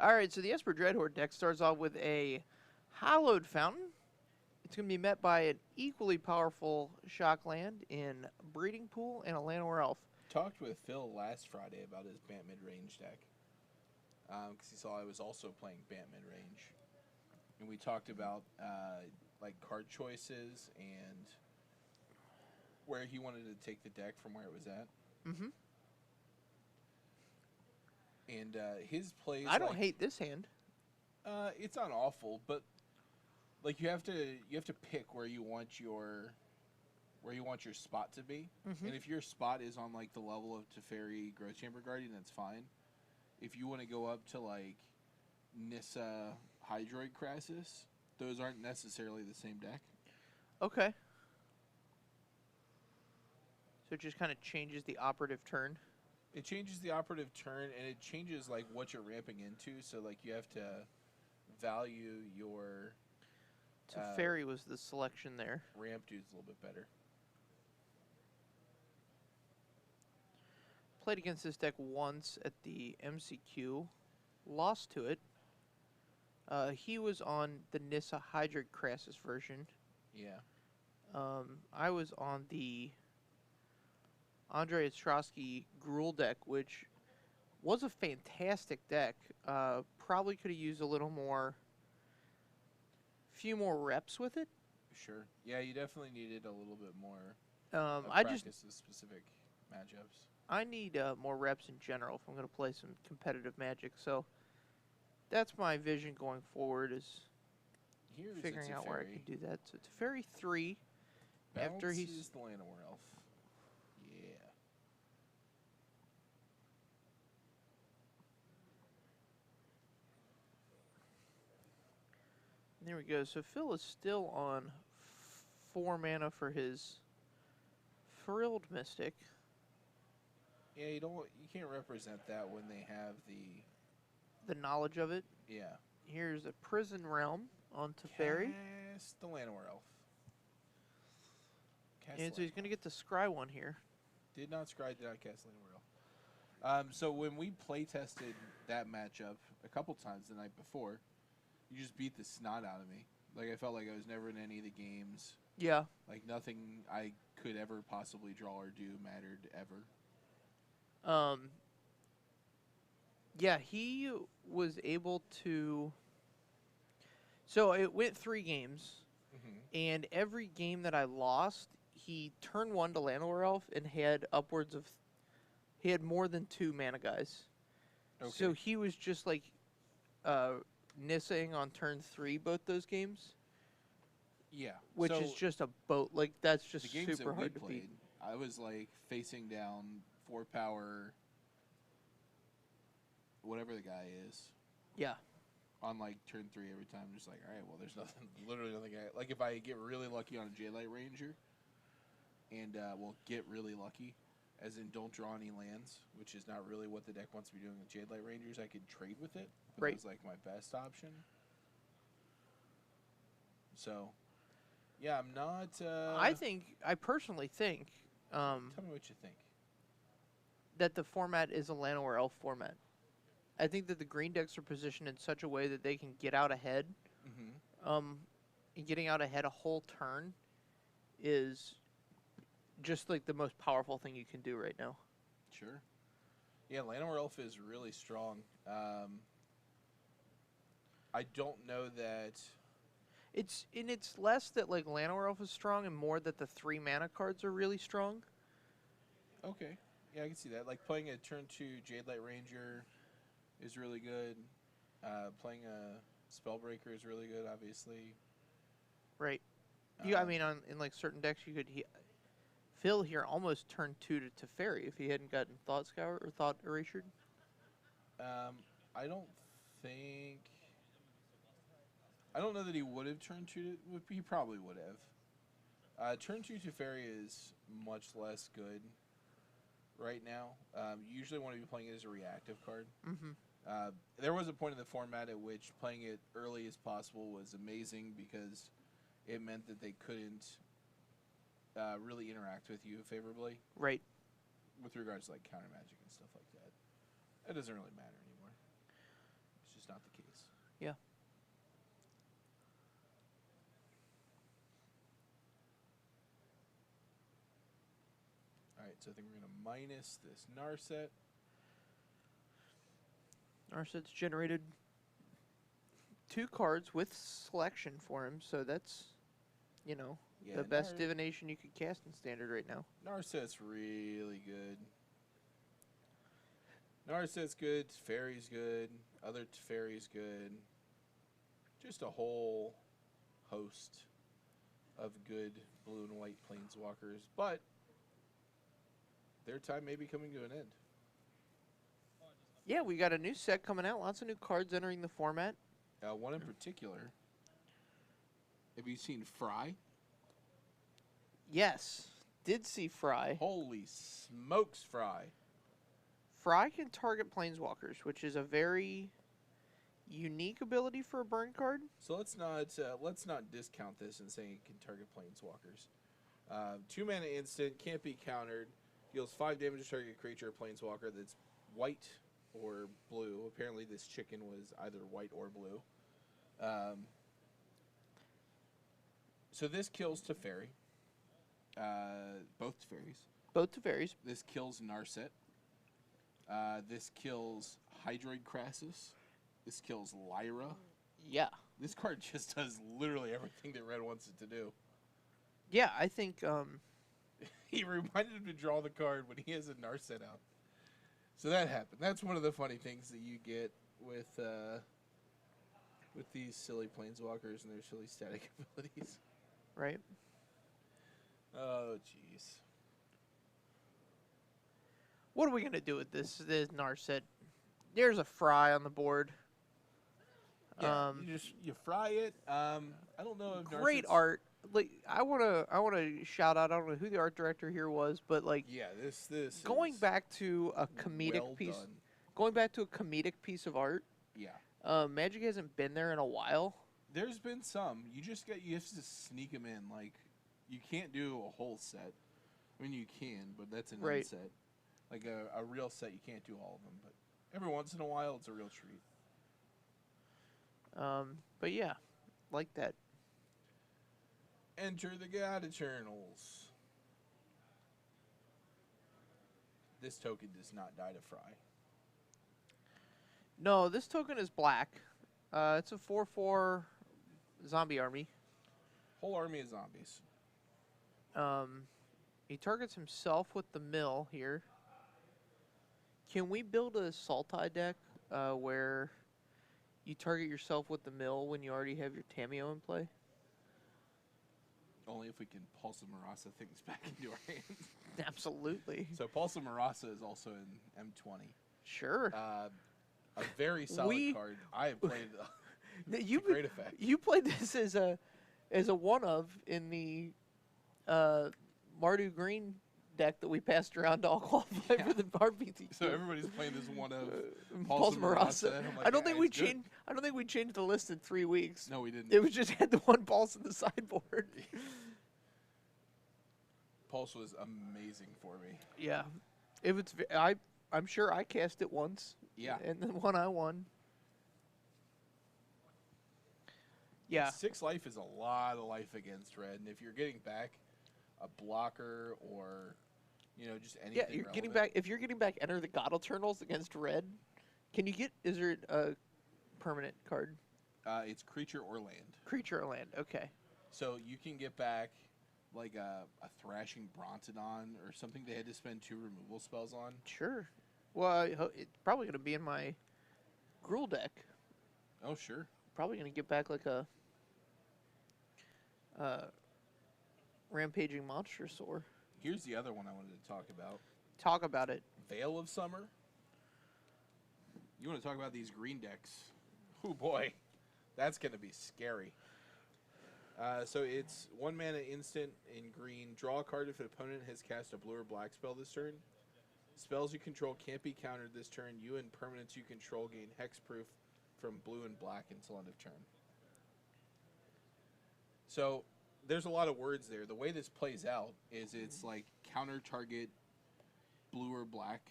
All right, so the Esper Dreadhorde deck starts off with a Hallowed Fountain. It's going to be met by an equally powerful Shockland in Breeding Pool and a Llanowar Elf. Talked with Phil last Friday about his Bant Midrange deck. Because he saw I was also playing Bant Midrange. And we talked about like card choices and where he wanted to take the deck from where it was at. Mm-hmm. And his plays. I don't hate this hand. It's not awful, but like you have to pick where you want your spot to be. Mm-hmm. And if your spot is on like the level of Teferi Growth Chamber Guardian, that's fine. If you want to go up to like Nissa Hydroid Crassus, those aren't necessarily the same deck. Okay. So it just kind of changes the operative turn. It changes the operative turn, and it changes like what you're ramping into. So like you have to value your. Teferi was the selection there. Ramp dude's a little bit better. Played against this deck once at the MCQ. Lost to it. He was on the Nissa Hydroid Crassus version. Yeah. I was on the Andrei Ostrowski Gruul deck, which was a fantastic deck. Probably could have used a few more reps with it. Sure. Yeah, you definitely needed a little bit more practice of specific matchups. I need more reps in general if I'm going to play some competitive Magic. So that's my vision going forward is figuring out where I can do that. So Teferi 3. After he's the Llanowar Elf. Yeah. There we go. So Phil is still on 4 mana for his Frilled Mystic. Yeah, you can't represent that when they have the knowledge of it. Yeah. Here's a Prison Realm on Teferi. Cast the Llanowar Elf. And so he's going to get the Scry one here. Did not cast Llanowar Elf. So when we play tested that matchup a couple times the night before, you just beat the snot out of me. Like I felt like I was never in any of the games. Yeah. Like nothing I could ever possibly draw or do mattered ever. Yeah, he was able to. So it went 3 games, and every game that I lost, he turned 1 to Llanowar Elf and had upwards of. He had more than 2 mana guys. Okay. So he was just like Nissaing on turn 3 both those games. Yeah. Which is just a boat. Like, that's just the games super that hard we to played, beat. I was like facing down 4 power. Whatever the guy is. Yeah. On like turn 3 every time, I'm just like, all right, well, there's literally nothing. Like if I get really lucky on a Jadelight Ranger, and get really lucky, as in don't draw any lands, which is not really what the deck wants to be doing with Jadelight Rangers. I could trade with it. But right. That was like my best option. So, yeah, I'm not. I personally think. Tell me what you think. That the format is a Llanowar Elf format. I think that the green decks are positioned in such a way that they can get out ahead. And getting out ahead a whole turn is just like the most powerful thing you can do right now. Sure. Yeah, Llanowar Elf is really strong. I don't know that. It's less that like Llanowar Elf is strong and more that the 3 mana cards are really strong. Okay. Yeah, I can see that. Like playing a turn 2 Jadelight Ranger is really good. Playing a Spellbreaker is really good, obviously. Right. I mean, in like certain decks, you could. Phil here almost turned 2 to Teferi if he hadn't gotten Thought Scour or Thought Erasured. I don't know that he would have turned 2 to. He probably would have. Turn 2 Teferi is much less good right now. You usually want to be playing it as a reactive card. There was a point in the format at which playing it early as possible was amazing because it meant that they couldn't really interact with you favorably. Right. With regards to like counter magic and stuff like that. It doesn't really matter anymore. It's just not the case. Yeah. All right, so I think we're going to minus this Narset. Narset's generated 2 cards with selection for him, so that's, you know, Yeah, the best divination you could cast in Standard right now. Narset's really good. Narset's good. Teferi's good. Other Teferi's good. Just a whole host of good blue and white planeswalkers, but their time may be coming to an end. Yeah, we got a new set coming out. Lots of new cards entering the format. One in particular. Have you seen Fry? Yes. Did see Fry. Holy smokes, Fry. Fry can target planeswalkers, which is a very unique ability for a burn card. So let's not discount this and say it can target planeswalkers. 2 mana instant, can't be countered. Deals 5 damage to target creature or planeswalker that's white or blue. Apparently this chicken was either white or blue. So this kills Teferi. Both Teferis. Both Teferis. This kills Narset. This kills Hydroid Crassus. This kills Lyra. Yeah. This card just does literally everything that Red wants it to do. Yeah, I think... He reminded him to draw the card when he has a Narset out. So that happened. That's one of the funny things that you get with these silly planeswalkers and their silly static abilities. Right. Oh, jeez. What are we going to do with this Narset? There's a Fry on the board. Yeah, you fry it. I don't know if great Narset's... art. Like I wanna shout out. I don't know who the art director here was, but like this going back to a comedic piece. done. Going back to a comedic piece of art. Yeah. Magic hasn't been there in a while. There's been some. You have to sneak them in. Like you can't do a whole set. I mean you can, but that's an unset. Like a real set, you can't do all of them. But every once in a while, it's a real treat. But yeah, like that. Enter the God Eternals. This token does not die to Fry. No, this token is black. It's a 4/4 zombie army. Whole army of zombies. He targets himself with the mill here. Can we build a Sultai deck where you target yourself with the mill when you already have your Tamiyo in play? Only if we can Pulse of Marasa things back into our hands. Absolutely. So Pulse of Marasa is also in M20. Sure. A very solid card. I have played great effect. You played this as a one of in the Mardu Green deck that we passed around to all qualify for the RPT. So everybody's playing this one of Pulse of Marasa. Like, I don't think we changed the list in 3 weeks. No, we didn't. It was just had the one Pulse in the sideboard. Pulse was amazing for me. Yeah, I'm sure I cast it once. Yeah, and then one I won. Yeah, 6 life is a lot of life against red, and if you're getting back a blocker or just anything. Yeah, you're getting back. If you're getting back, Enter the God Eternals against red. Can you get? Is there a permanent card? It's creature or land. Creature or land. Okay. So you can get back like a Thrashing Brontodon or something they had to spend 2 removal spells on. Sure. Well, it's probably going to be in my Gruul deck. Oh, sure. Probably going to get back like a Rampaging Monstrosaur. Here's the other one I wanted to talk about. Talk about it. Veil of Summer. You want to talk about these green decks? Oh boy, that's going to be scary. So it's 1 mana instant in green. Draw a card if an opponent has cast a blue or black spell this turn. Spells you control can't be countered this turn. You and permanents you control gain hexproof from blue and black until end of turn. So there's a lot of words there. The way this plays out is it's like counter target blue or black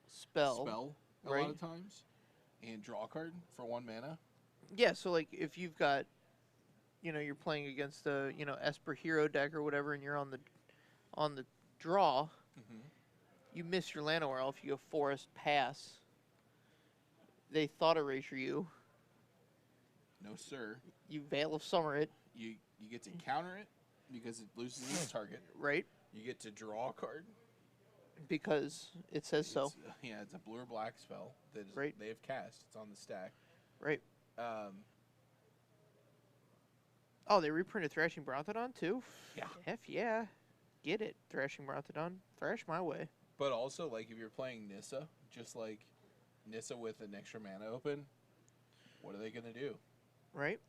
spell a lot of times. And draw a card for 1 mana. Yeah, so like if you've got, you're playing against a Esper hero deck or whatever, and you're on the draw, you miss your Llanowar Elf, you go Forest Pass. They thought erasure you. No, sir. You Veil of Summer it. You get to counter it because it loses its target. Right. You get to draw a card. Because it says so. Yeah, it's a blue or black spell that Right. they have cast. It's on the stack. Right. Oh, they reprinted Thrashing Brontodon too? Yeah. F yeah. Get it, Thrashing Brontodon. Thrash my way. But also, like, if you're playing Nissa, just like Nissa with an extra mana open, what are they going to do? Right.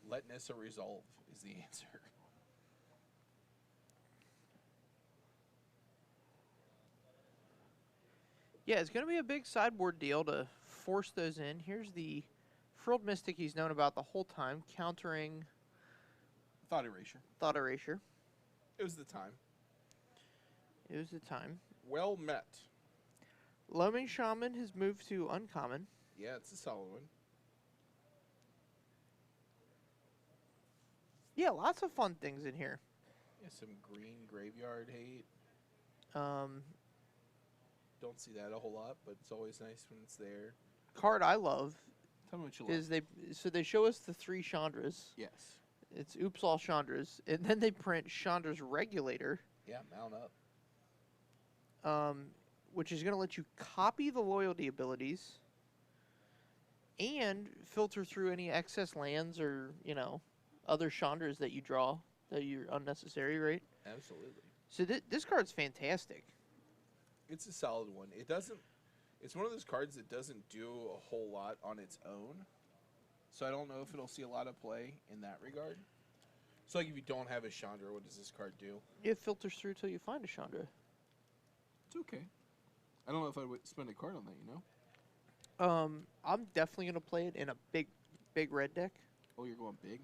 Let Nissa resolve is the answer. Yeah, it's going to be a big sideboard deal to force those in. Here's the Frilled Mystic he's known about the whole time, countering Thought erasure. Thought Erasure. It was the time. It was the time. Well met. Loaming Shaman has moved to uncommon. Yeah, it's a solid one. Yeah, lots of fun things in here. Yeah, some green graveyard hate. Don't see that a whole lot, but it's always nice when it's there. Card I love Tell me what you love. is they show us the 3 Chandras. Yes. It's Oops All Chandras, and then they print Chandra's Regulator. Yeah, mount up. Which is going to let you copy the loyalty abilities and filter through any excess lands or, other Chandras that you draw that you're unnecessary, right? Absolutely. So this card's fantastic. It's a solid one. It's one of those cards that doesn't do a whole lot on its own. So I don't know if it'll see a lot of play in that regard. So like if you don't have a Chandra, what does this card do? It filters through till you find a Chandra. It's okay. I don't know if I would spend a card on that, I'm definitely going to play it in a big red deck. Oh, you're going big?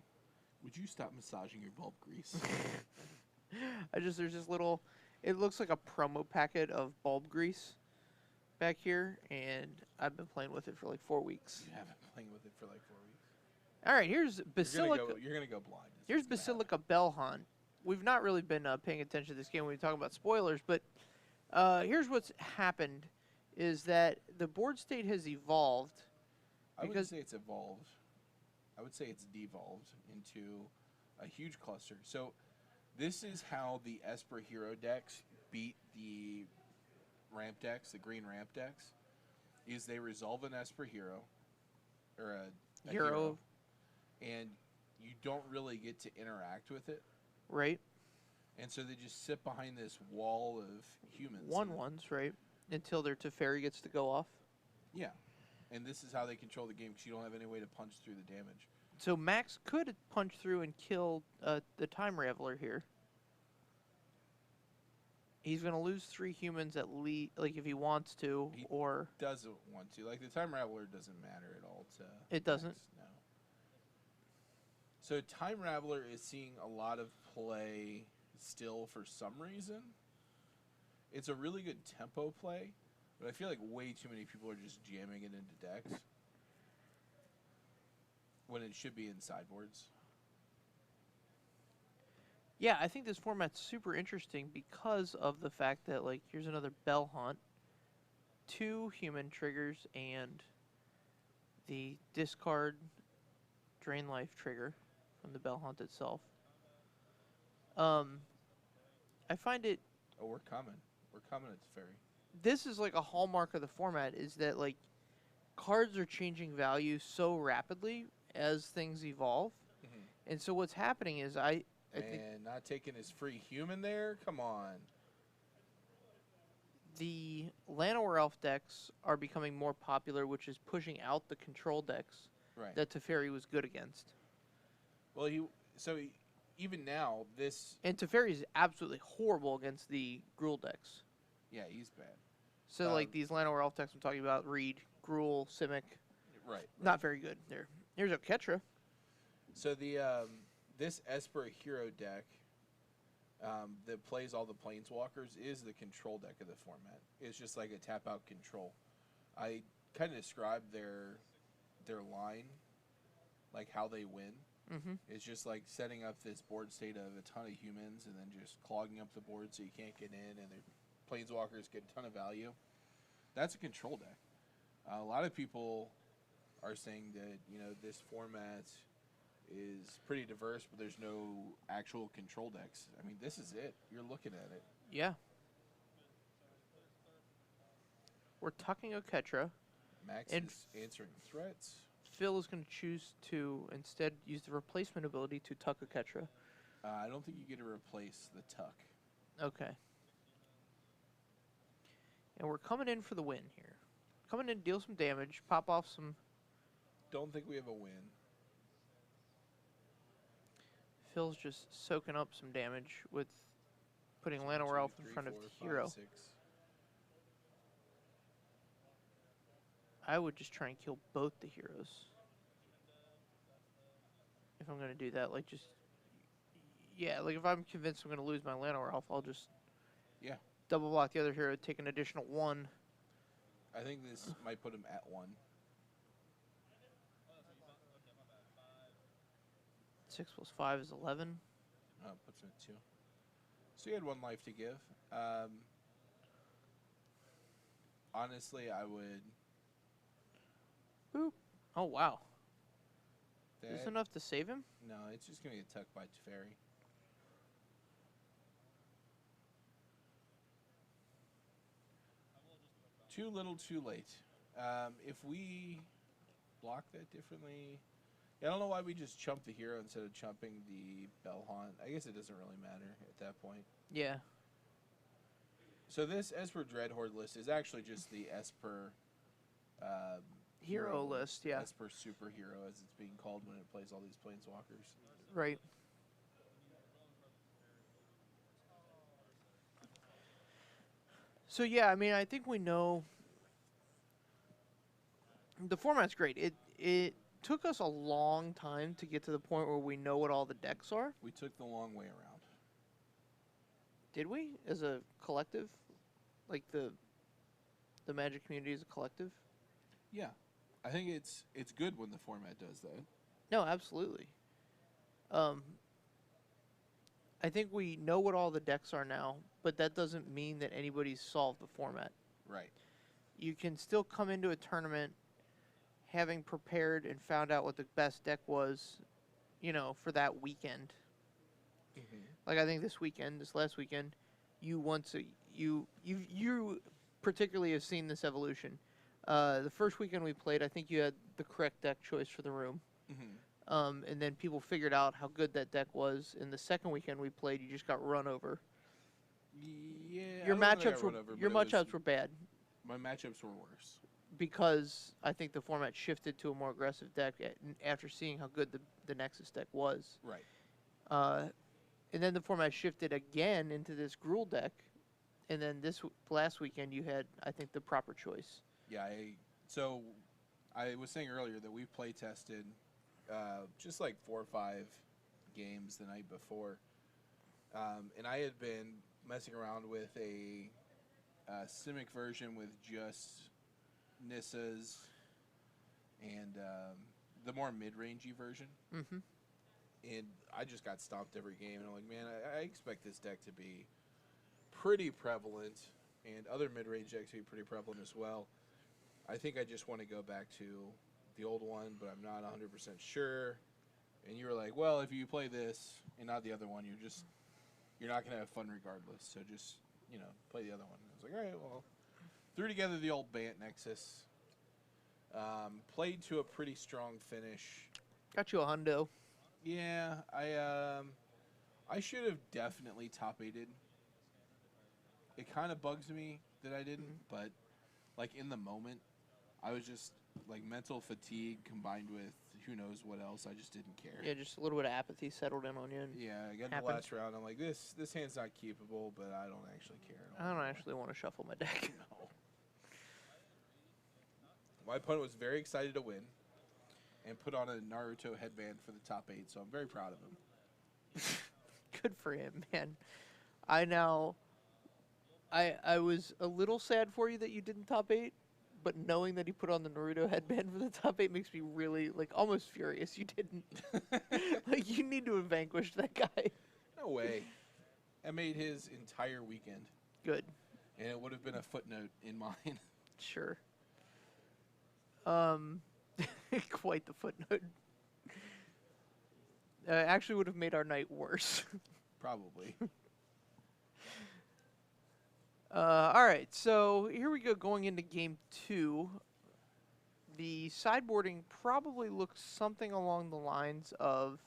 Would you stop massaging your bulb grease? There's this little, it looks like a promo packet of bulb grease back here, and I've been playing with it for like 4 weeks. You haven't been playing with it for like 4 weeks. All right, here's Basilica. You're gonna go blind. Here's Basilica Bellhunt. We've not really been paying attention to this game when we talk about spoilers, but here's what's happened: is that the board state has evolved. I wouldn't say it's evolved. I would say it's devolved into a huge cluster. So this is how the Esper hero decks beat the ramp decks, the green ramp decks, is they resolve an Esper hero, or a hero, and you don't really get to interact with it. Right. And so they just sit behind this wall of humans. 1/1s, right? Until their Teferi gets to go off. Yeah. And this is how they control the game, because you don't have any way to punch through the damage. So Max could punch through and kill the Time Raveler here. He's going to lose 3 humans at least, like if he wants to, He or... doesn't want to. Like, the Time Raveler doesn't matter at all to... It doesn't? Max, no. So Time Raveler is seeing a lot of play still for some reason. It's a really good tempo play, but I feel like way too many people are just jamming it into decks when it should be in sideboards. Yeah, I think this format's super interesting because of the fact that, like, here's another Bell Hunt, 2 human triggers, and the discard drain life trigger from the Bell Hunt itself. I find it... Oh, we're coming. We're coming at Teferi. This is like a hallmark of the format, is that, like, cards are changing value so rapidly as things evolve. Mm-hmm. And so what's happening is I think not taking his free human there? Come on. The Llanowar Elf decks are becoming more popular, which is pushing out the control decks that Teferi was good against. Well, even now, this... And Teferi is absolutely horrible against the Gruul decks. Yeah, he's bad. So, like, these Llanowar Elf decks I'm talking about, Reed, Gruul, Simic. Right. Not very good. Here's Oketra. So, this Esper hero deck that plays all the Planeswalkers is the control deck of the format. It's just like a tap-out control. I kind of describe their line, like how they win. Mm-hmm. It's just like setting up this board state of a ton of humans and then just clogging up the board so you can't get in, and the planeswalkers get a ton of value. That's a control deck. A lot of people are saying that this format is pretty diverse, but there's no actual control decks. I mean, this is it. You're looking at it. Yeah. We're tucking Oketra. Max And is answering threats. Phil is going to choose to instead use the replacement ability to tuck Oketra. I don't think you get to replace the tuck. Okay. And we're coming in for the win here. Coming in, deal some damage, pop off some... Don't think we have a win. Phil's just soaking up some damage with putting Llanowar Elf in front of the hero. 6. I would just try and kill both the heroes. If I'm going to do that, like just... Yeah, like if I'm convinced I'm going to lose my Llanowar Elf, I'll just... Yeah. Double block the other hero, take an additional 1. I think this might put him at 1. 6 plus 5 is 11. Puts him at 2. So you had 1 life to give. Honestly, I would... Boop. Oh, wow. That, Is this enough to save him? No, it's just going to get tucked by Teferi. Too little, too late. If we block that differently... Yeah, I don't know why we just chumped the hero instead of chumping the Bellhaunt. I guess it doesn't really matter at that point. Yeah. So this Esper Dreadhorde list is actually just the Esper... Hero list, yeah. Esper Superhero, as it's being called when it plays all these Planeswalkers. Right. So yeah, I mean, I think we know the format's great. It took us a long time to get to the point where we know what all the decks are. We took the long way around. Did we, as a collective? Like the Magic community as a collective? Yeah. I think it's good when the format does that. No, absolutely. I think we know what all the decks are now, but that doesn't mean that anybody's solved the format. Right. You can still come into a tournament having prepared and found out what the best deck was, for that weekend. Mm-hmm. Like I think this last weekend, you particularly have seen this evolution. The first weekend we played, I think you had the correct deck choice for the room. Mm-hmm. And then people figured out how good that deck was. In the second weekend we played, you just got run over. Yeah. Your matchups were bad. My matchups were worse. Because I think the format shifted to a more aggressive deck after seeing how good the Nexus deck was. Right. And then the format shifted again into this Gruul deck. And then this last weekend you had, I think, the proper choice. Yeah, so I was saying earlier that we play tested just like 4 or 5 games the night before. And I had been messing around with a Simic version with just Nissas and the more mid-rangey version. Mm-hmm. And I just got stomped every game. And I'm like, man, I expect this deck to be pretty prevalent and other mid-range decks to be pretty prevalent as well. I think I just want to go back to the old one, but I'm not 100% sure. And you were like, well, if you play this and not the other one, you're not going to have fun regardless. So just, play the other one. I was like, all right, well. Threw together the old Bant Nexus. Played to a pretty strong finish. Got you a hundo. Yeah, I should have definitely top 8'd. It kind of bugs me that I didn't, but like in the moment, I was just like mental fatigue combined with who knows what else. I just didn't care. Yeah, just a little bit of apathy settled in on you. Yeah, I got in the last round. I'm like, this hand's not keepable, but I don't actually care. I don't actually want to shuffle my deck. No. My opponent was very excited to win and put on a Naruto headband for the top 8, so I'm very proud of him. Good for him, man. I was a little sad for you that you didn't top 8, but knowing that he put on the Naruto headband for the top 8 makes me really, like, almost furious you didn't. Like, you need to have vanquished that guy. No way. That made his entire weekend. Good. And it would have been a footnote in mine. Sure. Quite the footnote. Actually would have made our night worse. Probably. All right, so here we go going into game 2. The sideboarding probably looks something along the lines of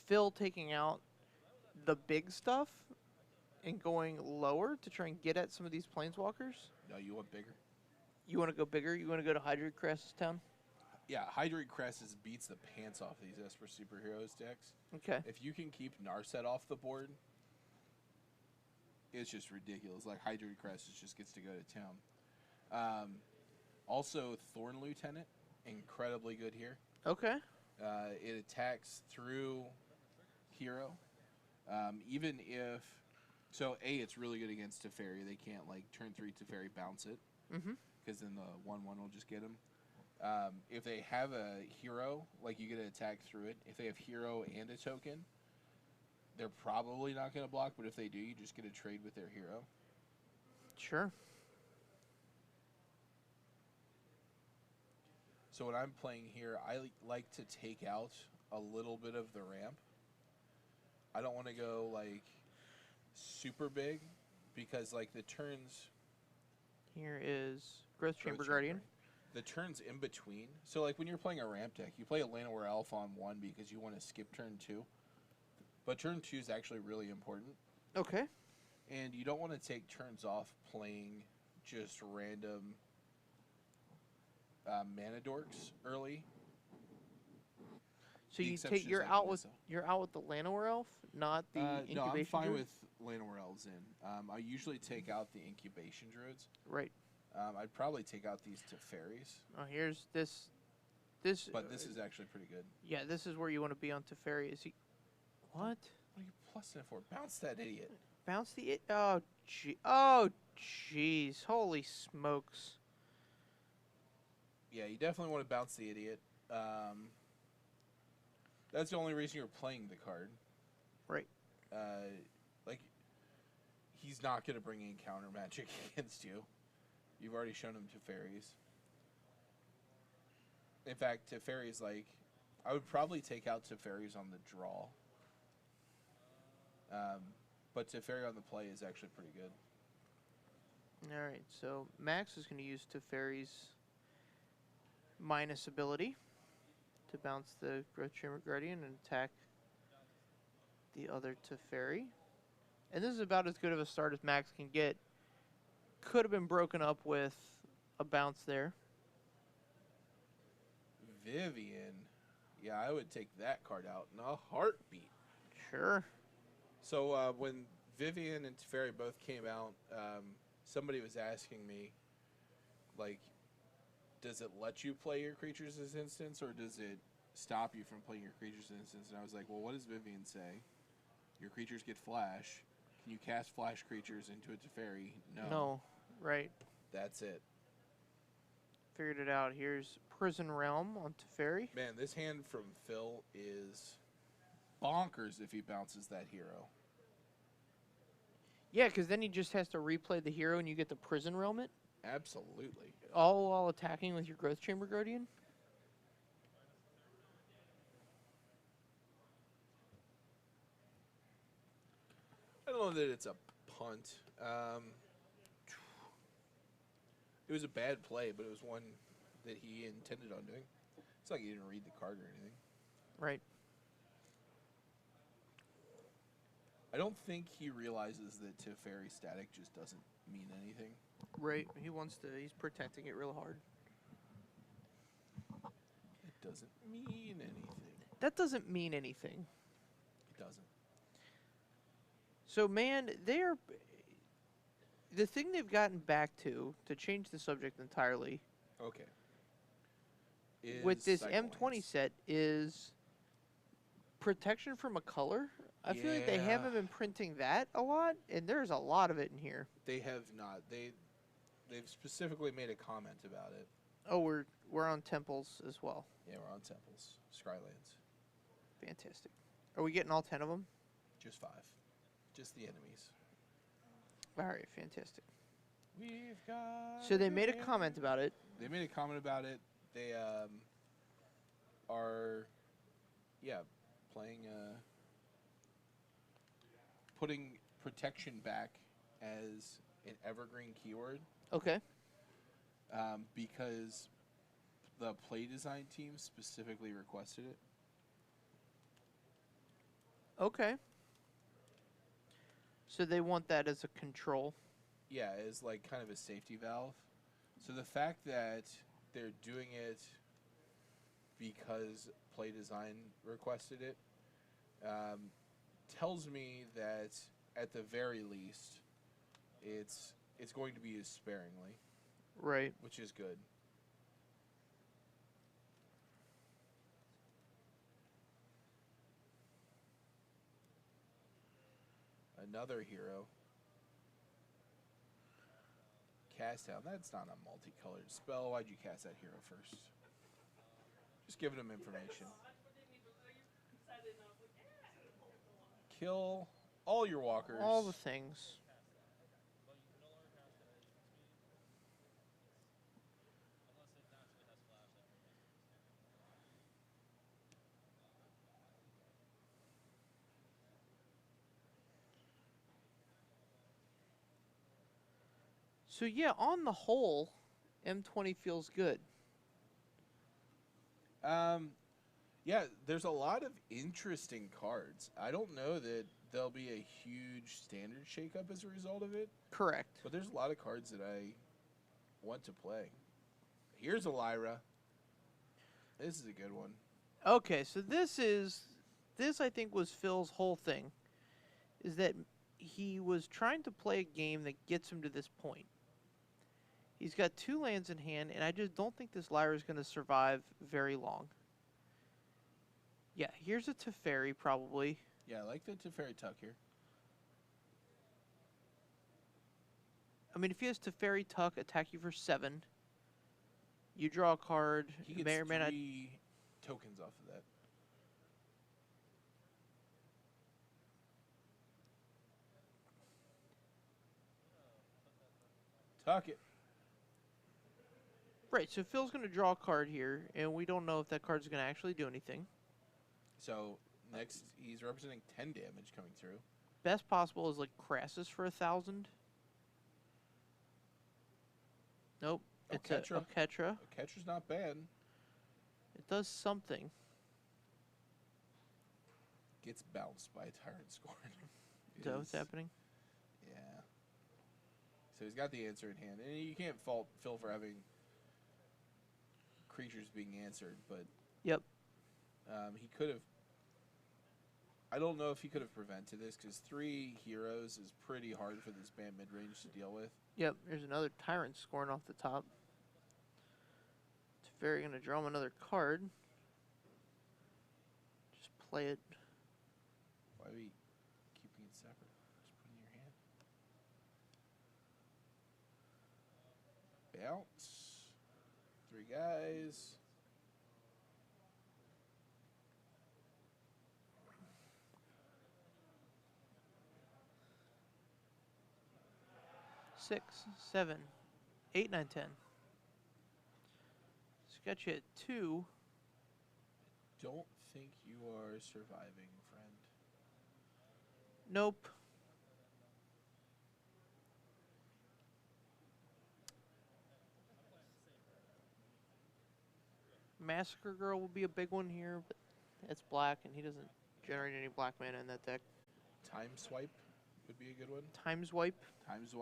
Phil taking out the big stuff and going lower to try and get at some of these planeswalkers. No, you want bigger? You want to go bigger? You want to go to Hydrate Crest's town? Yeah, Hydrate Crest beats the pants off these Esper Superheroes decks. Okay. If you can keep Narset off the board, it's just ridiculous. Like, Hydrate Crest just gets to go to town. Also, Thorn Lieutenant, incredibly good here. Okay. It attacks through hero. Even if... So, A, it's really good against Teferi. They can't, like, turn 3 Teferi bounce it. Because then the 1/1 will just get them. If they have a hero, like, you get an attack through it. If they have hero and a token, they're probably not going to block. But if they do, you just get a trade with their hero. Sure. So when I'm playing here, I like to take out a little bit of the ramp. I don't want to go, like, super big because, like, the turns... Here is Growth Chamber Guardian. The turns in between. So, like, when you're playing a ramp deck, you play a Llanowar Elf on 1 because you want to skip turn 2. But turn 2 is actually really important. Okay. And you don't want to take turns off playing just random... mana dorks early. So you're out with the Llanowar Elf, not the incubation. No, I'm fine druid? with Llanowar Elves in. I usually take out the incubation druids. Right. I'd probably take out these Teferis. Oh, here's this. But this is actually pretty good. Yeah, this is where you want to be on Teferi. Is he? What? What are you plusing it for? Bounce that idiot. Bounce the it. Oh, gee. Oh, jeez. Holy smokes. Yeah, you definitely want to bounce the idiot. That's the only reason you're playing the card. Right. Like, he's not going to bring in counter magic against you. You've already shown him Teferis. In fact, Teferis, like, I would probably take out Teferis on the draw. But Teferi on the play is actually pretty good. All right, so Max is going to use Teferi's minus ability to bounce the Growth Chamber Guardian and attack the other Teferi. And this is about as good of a start as Max can get. Could have been broken up with a bounce there. Vivian. Yeah, I would take that card out in a heartbeat. Sure. So when Vivian and Teferi both came out, somebody was asking me, like, does it let you play your creatures as instants, or does it stop you from playing your creatures as instants? And I was like, well, what does Vivian say? Your creatures get flash. Can you cast flash creatures into a Teferi? No. No, right. That's it. Figured it out. Here's Prison Realm on Teferi. Man, this hand from Phil is bonkers if he bounces that hero. Yeah, because then he just has to replay the hero and you get the Prison Realm it. Absolutely. All while attacking with your Growth Chamber Guardian? I don't know that it's a punt. It was a bad play, but it was one that he intended on doing. It's like he didn't read the card or anything. Right. I don't think he realizes that Teferi static just doesn't mean anything. Right. He's protecting it real hard. It doesn't mean anything. That doesn't mean anything. It doesn't. So, man, the thing they've gotten back to change the subject entirely, Okay. with this Cycle M20 Lanes. set is protection from a color. I feel like they Yeah. haven't been printing that a lot, and there's a lot of it in here. They have not. they've specifically made a comment about it. Oh, we're on temples as well. Yeah, we're on temples, Skylands. Fantastic. Are we getting all 10 of them? Just 5. Just the enemies. All right, fantastic. We've got. So they made a comment about it. They made a comment about it. They are, playing putting protection back as an evergreen keyword. Okay. Because the play design team specifically requested it. Okay. So they want that as a control. Yeah, as like kind of a safety valve. So the fact that they're doing it because play design requested it tells me that at the very least it's going to be used sparingly. Right. Which is good. Another hero. Cast down. That's not a multicolored spell. Why'd you cast that hero first? Just giving him information. Kill all your walkers. All the things. So yeah, on the whole, M20 feels good. Yeah, there's a lot of interesting cards. I don't know that there'll be a huge standard shakeup as a result of it. Correct. But there's a lot of cards that I want to play. Here's a Lyra. This is a good one. Okay, so this I think was Phil's whole thing, is that he was trying to play a game that gets him to this point. He's got 2 lands in hand, and I just don't think this Lyra is going to survive very long. Yeah, here's a Teferi, probably. Yeah, I like the Teferi Tuck here. I mean, if he has Teferi Tuck attack you for 7, you draw a card. He gets 3 tokens off of that. Tuck it. Right, so Phil's going to draw a card here, and we don't know if that card's going to actually do anything. So, next, he's representing 10 damage coming through. Best possible is, like, Crassus for 1,000. Nope. It's a Oketra. Oketra's not bad. It does something. Gets bounced by a Tyrant Scorn. Is that what's happening? Yeah. So he's got the answer in hand. And you can't fault Phil for having creatures being answered, but... Yep. He could have... I don't know if he could have prevented this, because 3 heroes is pretty hard for this Bant midrange to deal with. Yep, there's another Tyrant scoring off the top. Teferi going to draw him another card. Just play it. Why are we keeping it separate? Just put it in your hand. Bounce. 3 guys. Six, 7, 8, 9, 10. Sketch you at 2. Don't think you are surviving, friend. Nope. Massacre Girl will be a big one here, but it's black, and he doesn't generate any black mana in that deck. Time Swipe would be a good one. Time Swipe. Time Swipe.